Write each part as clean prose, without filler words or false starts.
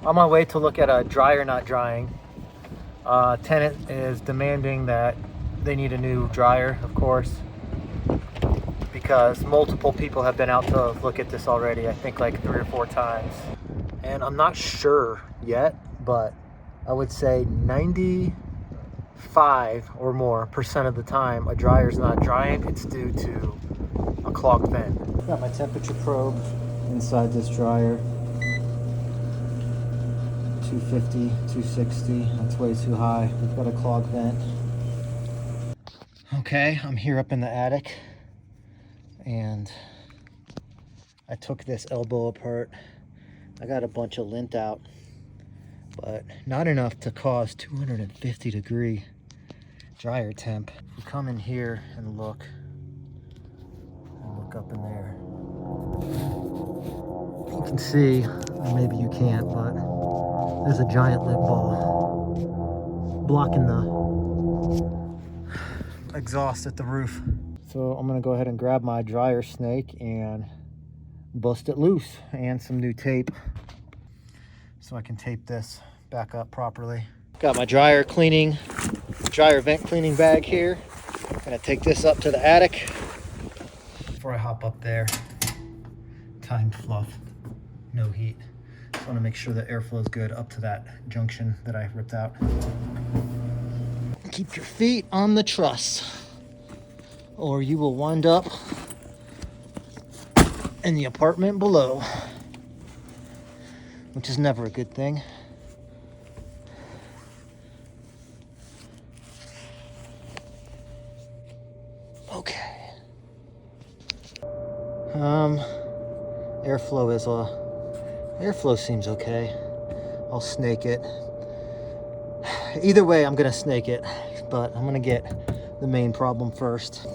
On my way to look at a dryer not drying. Tenant is demanding that they need a new dryer, of course, because multiple people have been out to look at this already. I think like 3 or 4 times. And I'm not sure yet, but I would say 95 or more % of the time a dryer's not drying, it's due to a clogged vent. Got my temperature probe inside this dryer. 250, 260, that's way too high. We've got a clogged vent. Okay, I'm here up in the attic, and I took this elbow apart. I got a bunch of lint out, but not enough to cause 250 degree dryer temp. If you come in here and look up in there, you can see, or maybe you can't, but there's a giant lint ball blocking the exhaust at the roof. So I'm gonna go ahead and grab my dryer snake and bust it loose, and some new tape so I can tape this back up properly. Got my dryer vent cleaning bag here. Gonna take this up to the attic. Before I hop up there, timed fluff, no heat. Just want to make sure the airflow is good up to that junction that I ripped out. Keep your feet on the truss, or you will wind up in the apartment below, which is never a good thing. Okay. Airflow seems okay. I'll snake it. Either way, I'm gonna snake it, but I'm gonna get the main problem first.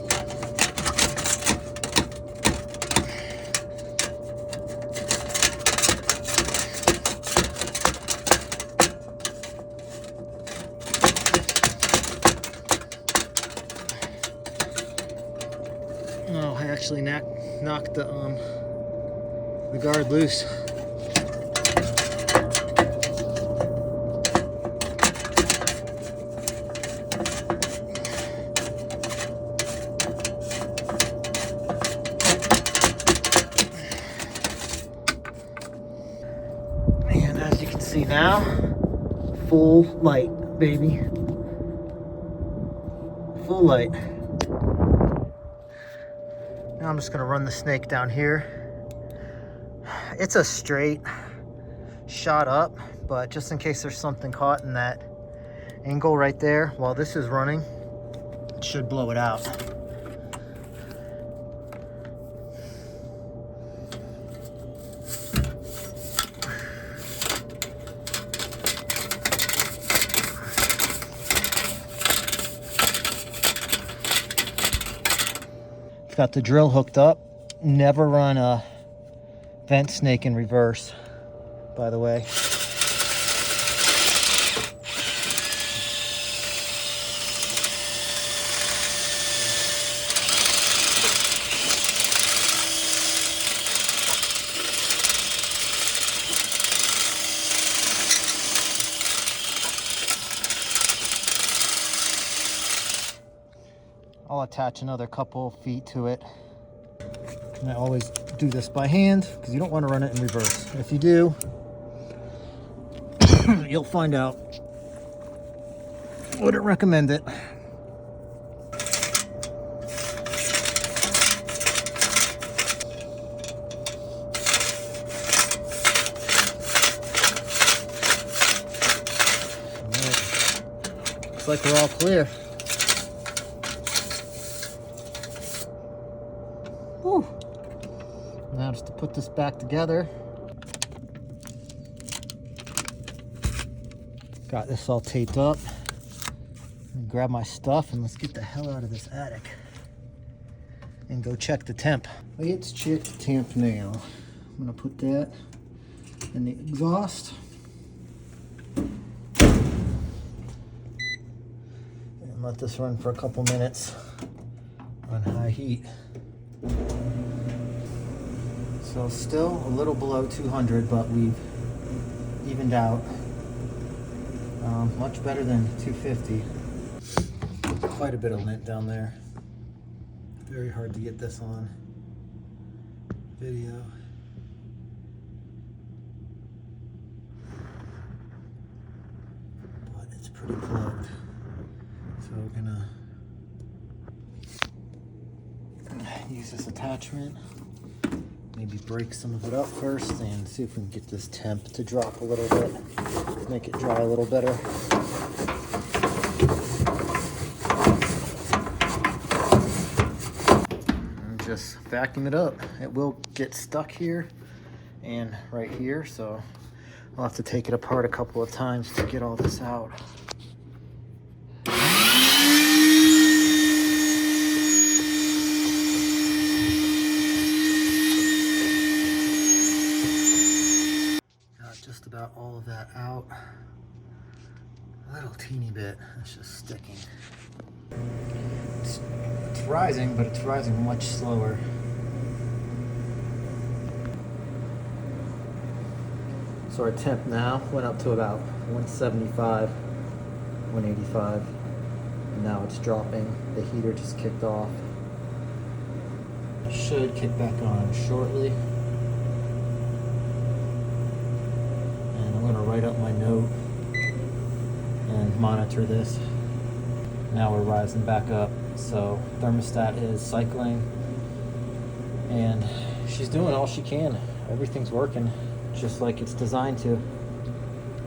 Oh, I actually knocked the guard loose. And as you can see now, full light, baby. Full light. Now I'm just gonna run the snake down here. It's a straight shot up, but just in case there's something caught in that angle right there while this is running, it should blow it out. Got the drill hooked up. Never run a vent snake in reverse, by the way. I'll attach another couple feet to it. And I always do this by hand because you don't want to run it in reverse. If you do, you'll find out. Wouldn't recommend it. Looks like we're all clear. Whew. Now just to put this back together. Got this all taped up. Grab my stuff and let's get the hell out of this attic and go check the temp. Let's check the temp now. I'm gonna put that in the exhaust. And let this run for a couple minutes on high heat. So still a little below 200, but we've evened out. Much better than 250. Quite a bit of lint down there. Very hard to get this on video. But it's pretty plugged. So we're gonna use this attachment. Maybe break some of it up first and see if we can get this temp to drop a little bit. Make it dry a little better. And just vacuum it up. It will get stuck here and right here, so I'll have to take it apart a couple of times to get all this out. Just about all of that out. A little teeny bit, it's just sticking. It's rising, but it's rising much slower. So our temp now went up to about 175, 185, and now it's dropping. The heater just kicked off. It should kick back on shortly. I'm going to write up my note and monitor this. Now we're rising back up, so thermostat is cycling and she's doing all she can. Everything's working just like it's designed to.